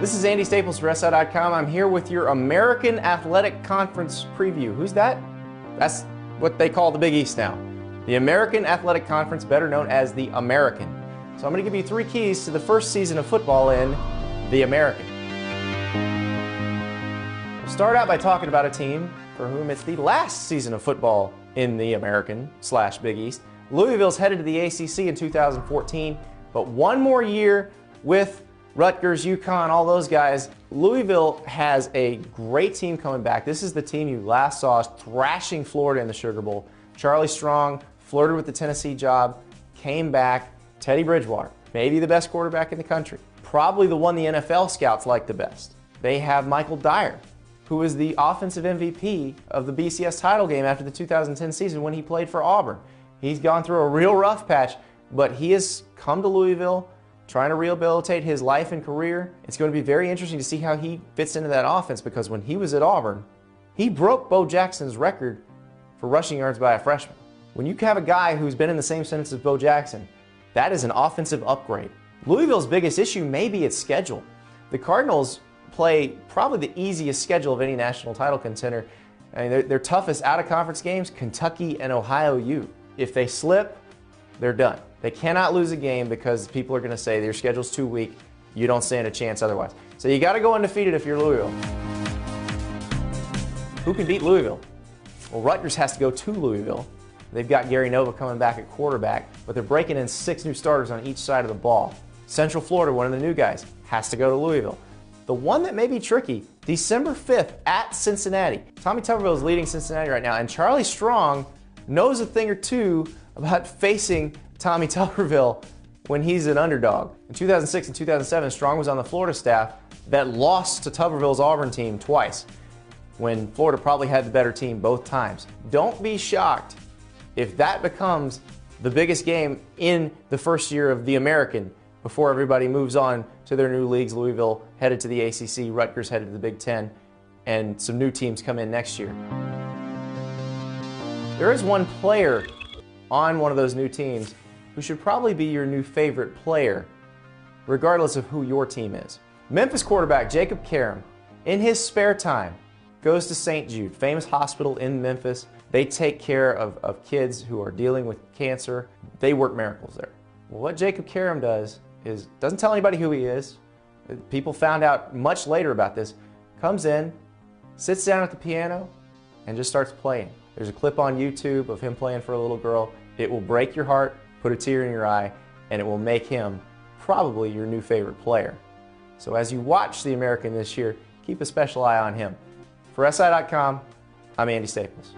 This is Andy Staples for SI.com. I'm here with your American Athletic Conference preview. Who's that? That's what they call the Big East now. The American Athletic Conference, better known as the American. So I'm going to give you 3 keys to the first season of football in the American. We'll start out by talking about a team for whom it's the last season of football in the American/Big East. Louisville's headed to the ACC in 2014, but one more year with Rutgers, UConn, all those guys. Louisville has a great team coming back. This is the team you last saw thrashing Florida in the Sugar Bowl. Charlie Strong flirted with the Tennessee job, came back. Teddy Bridgewater, maybe the best quarterback in the country. Probably the one the NFL scouts like the best. They have Michael Dyer, who was the offensive MVP of the BCS title game after the 2010 season when he played for Auburn. He's gone through a real rough patch, but he has come to Louisville trying to rehabilitate his life and career. It's going to be very interesting to see how he fits into that offense, because when he was at Auburn, he broke Bo Jackson's record for rushing yards by a freshman. When you have a guy who's been in the same sentence as Bo Jackson, that is an offensive upgrade. Louisville's biggest issue may be its schedule. The Cardinals play probably the easiest schedule of any national title contender. I mean, their toughest out-of-conference games, Kentucky and Ohio U. If they slip, they're done. They cannot lose a game because people are going to say your schedule's too weak, you don't stand a chance otherwise. So you got to go undefeated if you're Louisville. Who can beat Louisville? Well, Rutgers has to go to Louisville. They've got Gary Nova coming back at quarterback, but they're breaking in 6 new starters on each side of the ball. Central Florida, one of the new guys, has to go to Louisville. The one that may be tricky, December 5th at Cincinnati. Tommy Tuberville is leading Cincinnati right now, and Charlie Strong knows a thing or two about facing Tommy Tuberville when he's an underdog. In 2006 and 2007, Strong was on the Florida staff that lost to Tuberville's Auburn team twice, when Florida probably had the better team both times. Don't be shocked if that becomes the biggest game in the first year of the American before everybody moves on to their new leagues. Louisville headed to the ACC, Rutgers headed to the Big Ten, and some new teams come in next year. There is one player on one of those new teams who should probably be your new favorite player, regardless of who your team is. Memphis quarterback Jacob Karam, in his spare time, goes to St. Jude, famous hospital in Memphis. They take care of kids who are dealing with cancer. They work miracles there. Well, what Jacob Karam does is, doesn't tell anybody who he is. People found out much later about this. Comes in, sits down at the piano, and just starts playing. There's a clip on YouTube of him playing for a little girl. It will break your heart, put a tear in your eye, and it will make him probably your new favorite player. So as you watch the American this year, keep a special eye on him. For SI.com, I'm Andy Staples.